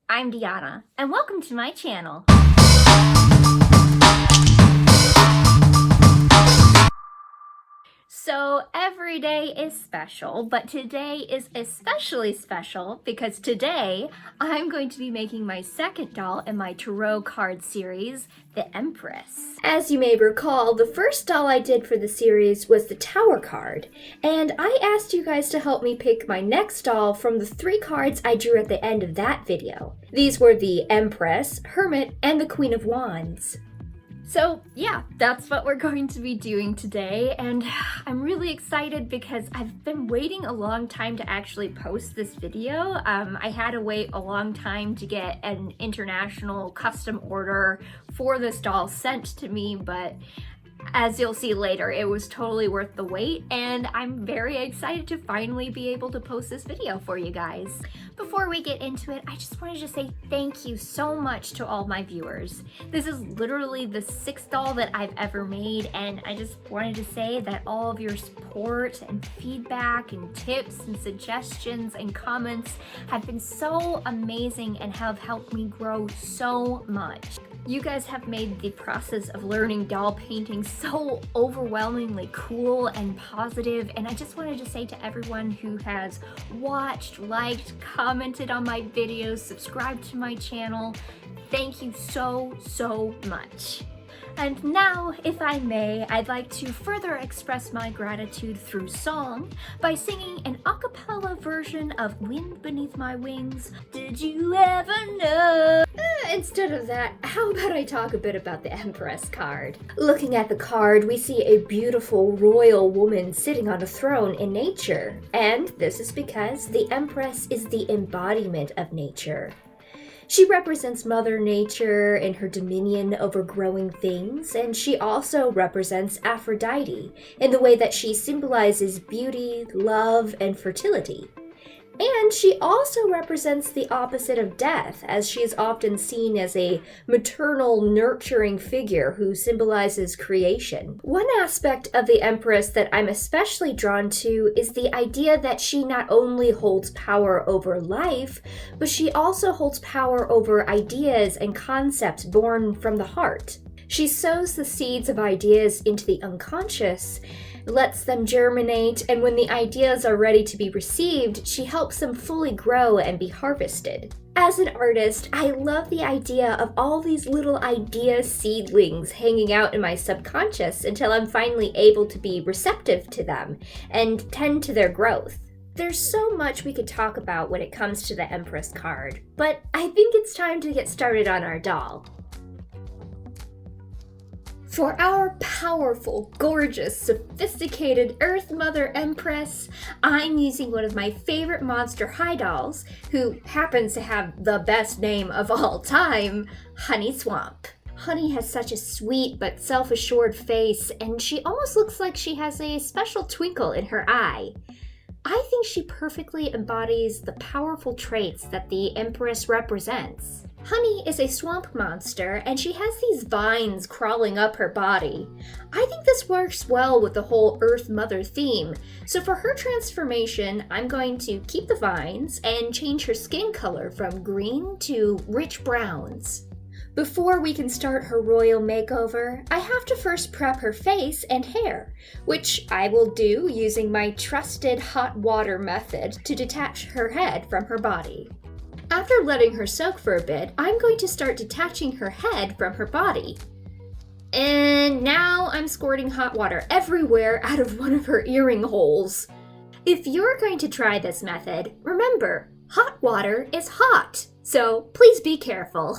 I'm Deanna, and welcome to my channel. So every day is special, but today is especially special because today I'm going to be making my second doll in my tarot card series, the Empress. As you may recall, the first doll I did for the series was the Tower card, and I asked you guys to help me pick my next doll from the 3 cards I drew at the end of that video. These were the Empress, Hermit, and the Queen of Wands. So yeah, that's what we're going to be doing today, and I'm really excited because I've been waiting a long time to actually post this video. I had to wait a long time to get an international custom order for this doll sent to me, but as you'll see later, it was totally worth the wait, and I'm very excited to finally be able to post this video for you guys. Before we get into it, I just wanted to say thank you so much to all my viewers. This is literally the 6th doll that I've ever made, and I just wanted to say that all of your support and feedback and tips and suggestions and comments have been so amazing and have helped me grow so much. You guys have made the process of learning doll painting so overwhelmingly cool and positive, and I just wanted to say to everyone who has watched, liked, commented on my videos, subscribed to my channel, thank you so much. And now, if I may, I'd like to further express my gratitude through song by singing an a cappella version of Wind Beneath My Wings. Did you ever know? Instead of that, how about I talk a bit about the Empress card? Looking at the card, we see a beautiful royal woman sitting on a throne in nature. And this is because the Empress is the embodiment of nature. She represents Mother Nature in her dominion over growing things, and she also represents Aphrodite in the way that she symbolizes beauty, love, and fertility. And she also represents the opposite of death, as she is often seen as a maternal, nurturing figure who symbolizes creation. One aspect of the Empress that I'm especially drawn to is the idea that she not only holds power over life, but she also holds power over ideas and concepts born from the heart. She sows the seeds of ideas into the unconscious, lets them germinate, and when the ideas are ready to be received, she helps them fully grow and be harvested. As an artist, I love the idea of all these little idea seedlings hanging out in my subconscious until I'm finally able to be receptive to them and tend to their growth. There's so much we could talk about when it comes to the Empress card, but I think it's time to get started on our doll. For our powerful, gorgeous, sophisticated Earth Mother Empress, I'm using one of my favorite monster high dolls, who happens to have the best name of all time, Honey Swamp. Honey has such a sweet but self-assured face, and she almost looks like she has a special twinkle in her eye. I think she perfectly embodies the powerful traits that the Empress represents. Honey is a swamp monster, and she has these vines crawling up her body. I think this works well with the whole Earth Mother theme, so for her transformation, I'm going to keep the vines and change her skin color from green to rich browns. Before we can start her royal makeover, I have to first prep her face and hair, which I will do using my trusted hot water method to detach her head from her body. After letting her soak for a bit, I'm going to start detaching her head from her body. And now I'm squirting hot water everywhere out of one of her earring holes. If you're going to try this method, remember, hot water is hot, so please be careful.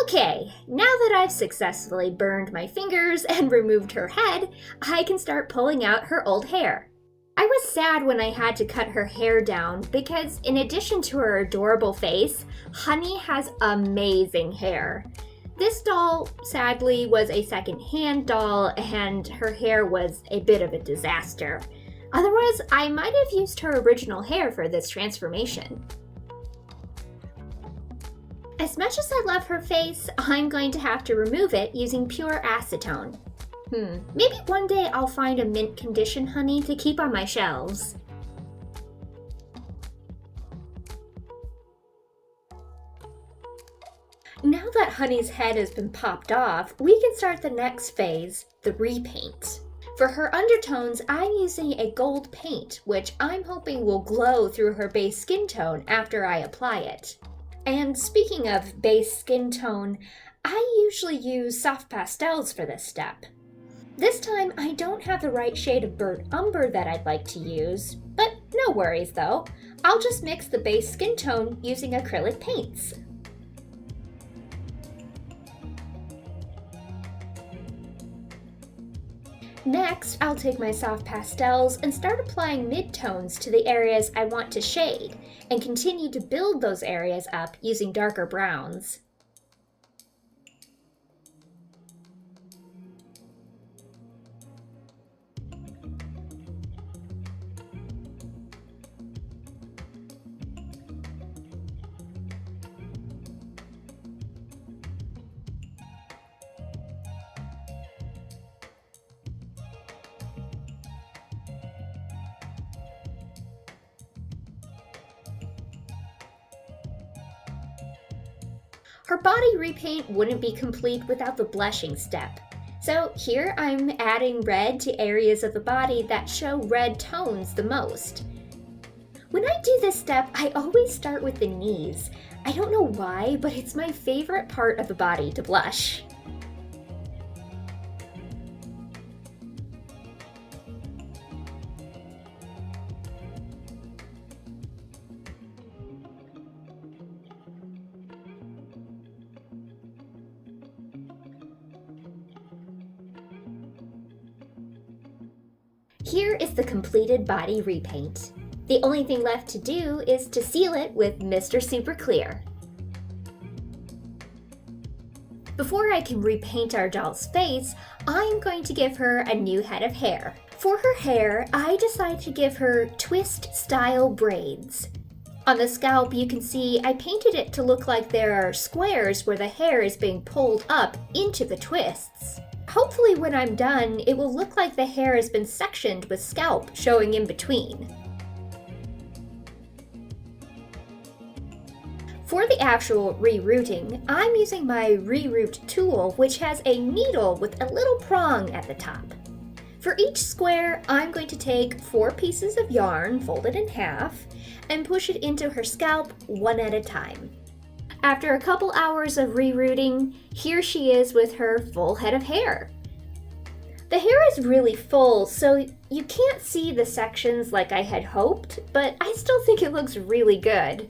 Okay, now that I've successfully burned my fingers and removed her head, I can start pulling out her old hair. I was sad when I had to cut her hair down because in addition to her adorable face, Honey has amazing hair. This doll, sadly, was a second-hand doll and her hair was a bit of a disaster. Otherwise, I might have used her original hair for this transformation. As much as I love her face, I'm going to have to remove it using pure acetone. Maybe one day I'll find a mint condition honey to keep on my shelves. Now that Honey's head has been popped off, we can start the next phase, the repaint. For her undertones, I'm using a gold paint, which I'm hoping will glow through her base skin tone after I apply it. And speaking of base skin tone, I usually use soft pastels for this step. This time, I don't have the right shade of burnt umber that I'd like to use, but no worries though. I'll just mix the base skin tone using acrylic paints. Next, I'll take my soft pastels and start applying midtones to the areas I want to shade, and continue to build those areas up using darker browns. Her body repaint wouldn't be complete without the blushing step. So here I'm adding red to areas of the body that show red tones the most. When I do this step, I always start with the knees. I don't know why, but it's my favorite part of the body to blush. Here is the completed body repaint. The only thing left to do is to seal it with Mr. Super Clear. Before I can repaint our doll's face, I'm going to give her a new head of hair. For her hair, I decide to give her twist-style braids. On the scalp, you can see I painted it to look like there are squares where the hair is being pulled up into the twists. Hopefully when I'm done, it will look like the hair has been sectioned with scalp showing in between. For the actual rerouting, I'm using my reroute tool, which has a needle with a little prong at the top. For each square, I'm going to take 4 pieces of yarn folded in half and push it into her scalp one at a time. After a couple hours of rerouting, here she is with her full head of hair. The hair is really full, so you can't see the sections like I had hoped, but I still think it looks really good.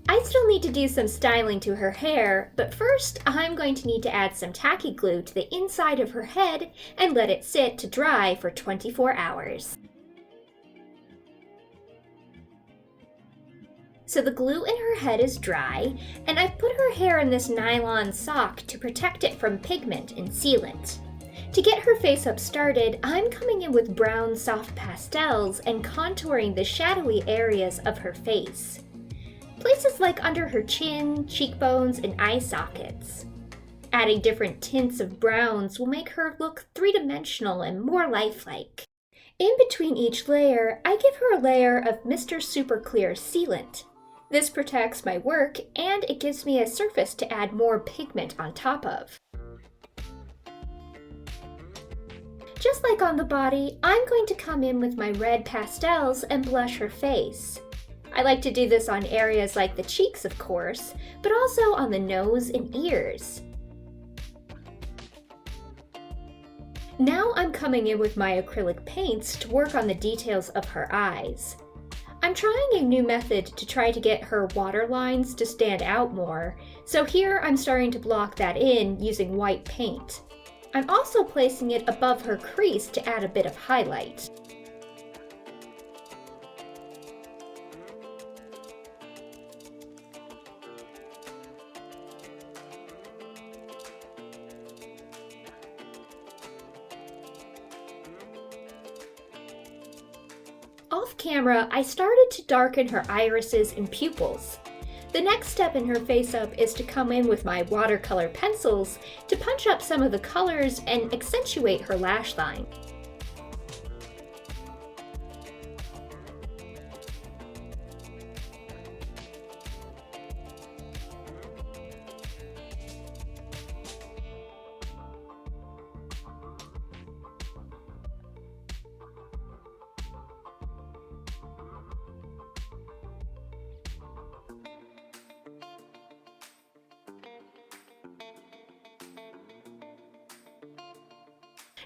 I still need to do some styling to her hair, but first I'm going to need to add some tacky glue to the inside of her head and let it sit to dry for 24 hours. So the glue in her head is dry, and I've put her hair in this nylon sock to protect it from pigment and sealant. To get her face up started, I'm coming in with brown soft pastels and contouring the shadowy areas of her face. Places like under her chin, cheekbones, and eye sockets. Adding different tints of browns will make her look three-dimensional and more lifelike. In between each layer, I give her a layer of Mr. Super Clear sealant. This protects my work, and it gives me a surface to add more pigment on top of. Just like on the body, I'm going to come in with my red pastels and blush her face. I like to do this on areas like the cheeks, of course, but also on the nose and ears. Now I'm coming in with my acrylic paints to work on the details of her eyes. I'm trying a new method to try to get her water lines to stand out more, so here I'm starting to block that in using white paint. I'm also placing it above her crease to add a bit of highlight. Off camera, I started to darken her irises and pupils. The next step in her face-up is to come in with my watercolor pencils to punch up some of the colors and accentuate her lash line.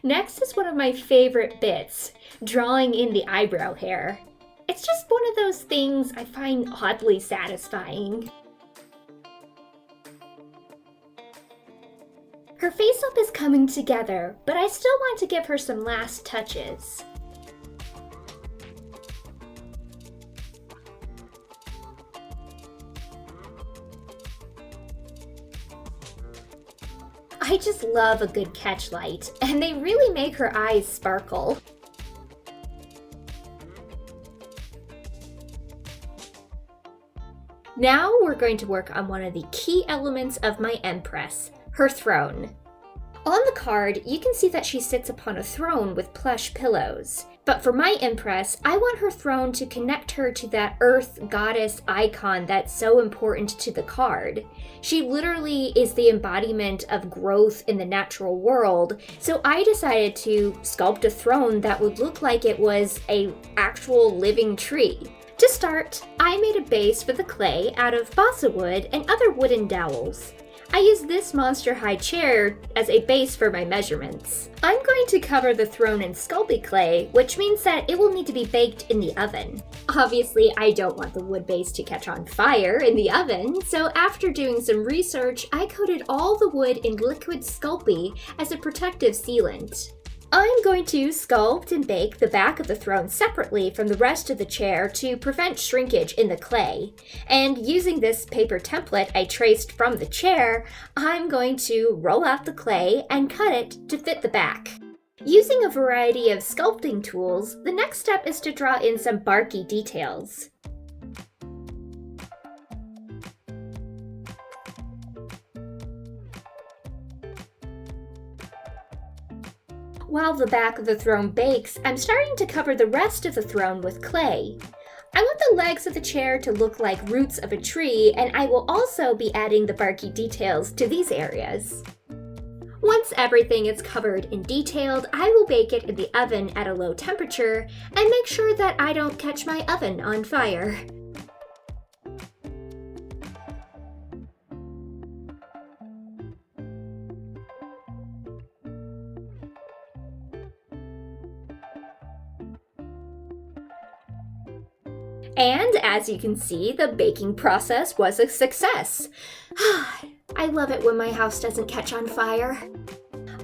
Next is one of my favorite bits, drawing in the eyebrow hair. It's just one of those things I find oddly satisfying. Her face-up is coming together, but I still want to give her some last touches. I just love a good catch light, and they really make her eyes sparkle. Now we're going to work on one of the key elements of my Empress, her throne. On the card, you can see that she sits upon a throne with plush pillows. But for my Empress, I want her throne to connect her to that earth goddess icon that's so important to the card. She literally is the embodiment of growth in the natural world, so I decided to sculpt a throne that would look like it was an actual living tree. To start, I made a base for the clay out of balsa wood and other wooden dowels. I used this monster high chair as a base for my measurements. I'm going to cover the throne in sculpey clay, which means that it will need to be baked in the oven. Obviously, I don't want the wood base to catch on fire in the oven, so after doing some research, I coated all the wood in liquid sculpey as a protective sealant. I'm going to sculpt and bake the back of the throne separately from the rest of the chair to prevent shrinkage in the clay. And using this paper template I traced from the chair, I'm going to roll out the clay and cut it to fit the back. Using a variety of sculpting tools, the next step is to draw in some barky details. While the back of the throne bakes, I'm starting to cover the rest of the throne with clay. I want the legs of the chair to look like roots of a tree, and I will also be adding the barky details to these areas. Once everything is covered and detailed, I will bake it in the oven at a low temperature and make sure that I don't catch my oven on fire. And as you can see, the baking process was a success. I love it when my house doesn't catch on fire.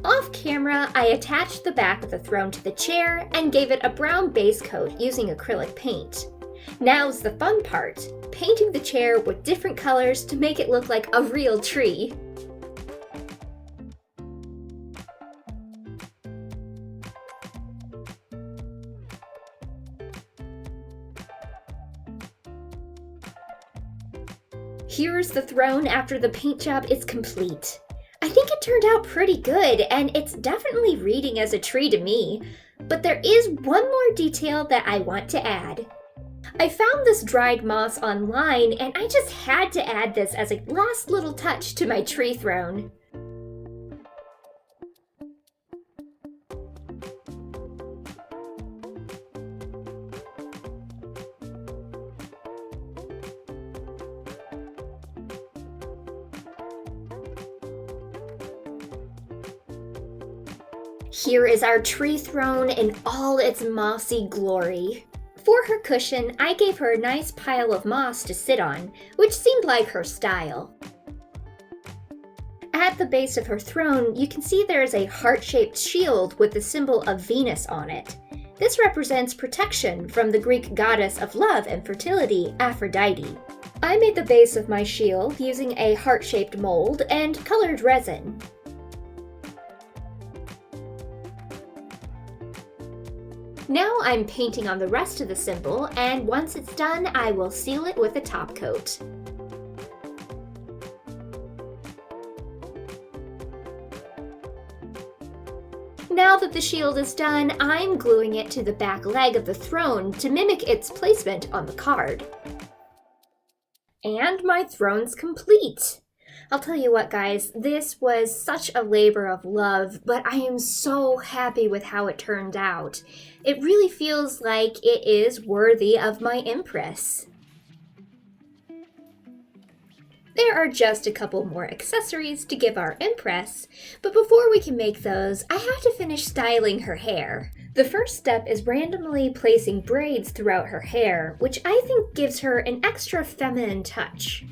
Off camera, I attached the back of the throne to the chair and gave it a brown base coat using acrylic paint. Now's the fun part, painting the chair with different colors to make it look like a real tree. Here's the throne after the paint job is complete. I think it turned out pretty good, and it's definitely reading as a tree to me. But there is one more detail that I want to add. I found this dried moss online, and I just had to add this as a last little touch to my tree throne. Here is our tree throne in all its mossy glory. For her cushion, I gave her a nice pile of moss to sit on, which seemed like her style. At the base of her throne, you can see there is a heart-shaped shield with the symbol of Venus on it. This represents protection from the Greek goddess of love and fertility, Aphrodite. I made the base of my shield using a heart-shaped mold and colored resin. Now I'm painting on the rest of the symbol, and once it's done, I will seal it with a top coat. Now that the shield is done, I'm gluing it to the back leg of the throne to mimic its placement on the card. And my throne's complete! I'll tell you what, guys, this was such a labor of love, but I am so happy with how it turned out. It really feels like it is worthy of my Empress. There are just a couple more accessories to give our Empress, but before we can make those, I have to finish styling her hair. The first step is randomly placing braids throughout her hair, which I think gives her an extra feminine touch.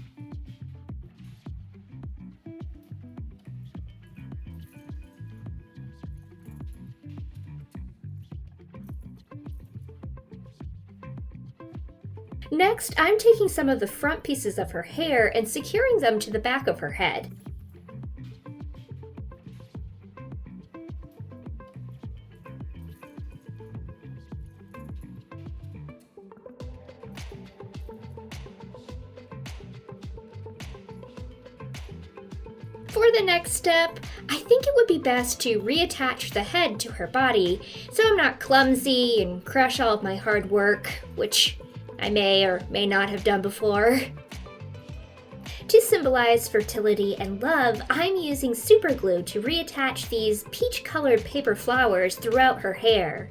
Next, I'm taking some of the front pieces of her hair and securing them to the back of her head. For the next step, I think it would be best to reattach the head to her body so I'm not clumsy and crush all of my hard work, which I may or may not have done before. To symbolize fertility and love, I'm using super glue to reattach these peach-colored paper flowers throughout her hair.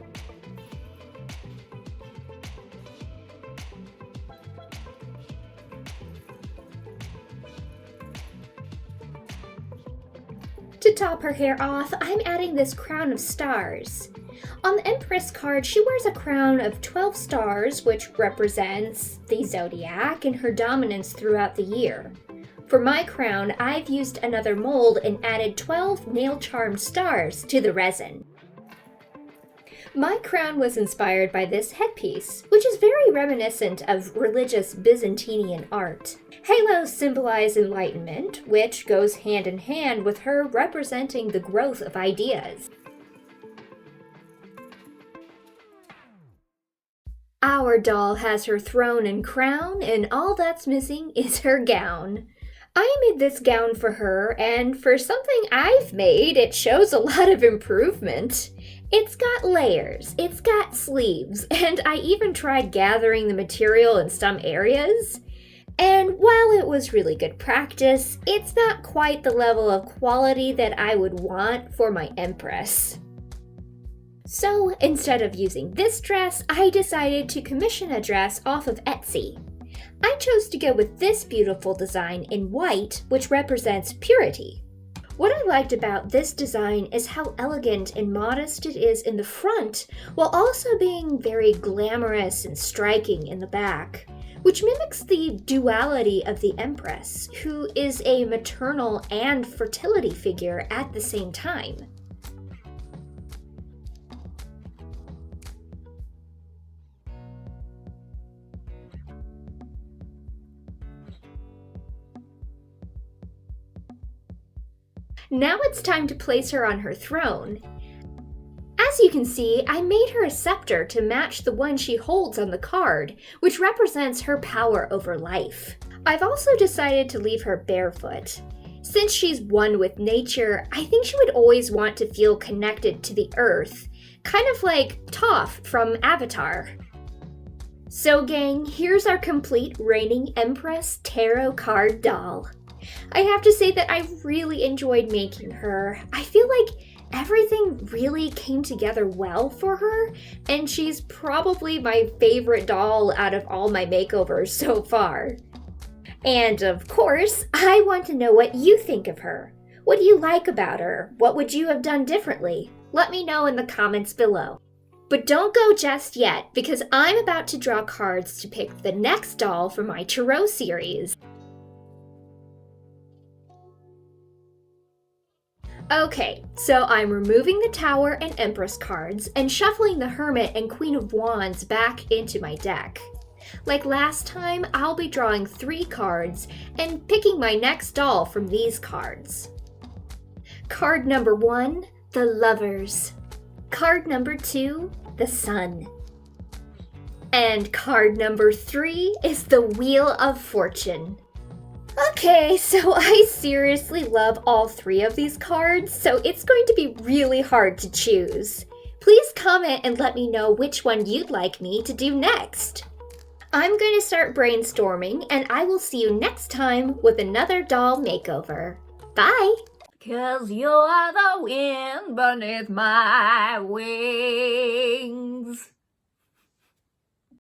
To top her hair off, I'm adding this crown of stars. On the Empress card, she wears a crown of 12 stars, which represents the zodiac and her dominance throughout the year. For my crown, I've used another mold and added 12 nail-charmed stars to the resin. My crown was inspired by this headpiece, which is very reminiscent of religious Byzantine art. Halos symbolize enlightenment, which goes hand in hand with her representing the growth of ideas. Our doll has her throne and crown, and all that's missing is her gown. I made this gown for her, and for something I've made, it shows a lot of improvement. It's got layers, it's got sleeves, and I even tried gathering the material in some areas. And while it was really good practice, it's not quite the level of quality that I would want for my Empress. So instead of using this dress, I decided to commission a dress off of Etsy. I chose to go with this beautiful design in white, which represents purity. What I liked about this design is how elegant and modest it is in the front, while also being very glamorous and striking in the back, which mimics the duality of the Empress, who is a maternal and fertility figure at the same time. Now it's time to place her on her throne. As you can see, I made her a scepter to match the one she holds on the card, which represents her power over life. I've also decided to leave her barefoot. Since she's one with nature, I think she would always want to feel connected to the earth, kind of like Toph from Avatar. So gang, here's our complete reigning Empress Tarot Card doll. I have to say that I really enjoyed making her. I feel like everything really came together well for her, and she's probably my favorite doll out of all my makeovers so far. And of course, I want to know what you think of her. What do you like about her? What would you have done differently? Let me know in the comments below. But don't go just yet, because I'm about to draw cards to pick the next doll for my Tarot series. Okay, so I'm removing the Tower and Empress cards and shuffling the Hermit and Queen of Wands back into my deck. Like last time, I'll be drawing 3 cards and picking my next doll from these cards. Card number 1, the Lovers. Card number 2, the Sun. And card number 3 is the Wheel of Fortune. Okay, so I seriously love all 3 of these cards, so it's going to be really hard to choose. Please comment and let me know which one you'd like me to do next. I'm going to start brainstorming, and I will see you next time with another doll makeover. Bye! 'Cause you are the wind beneath my wings.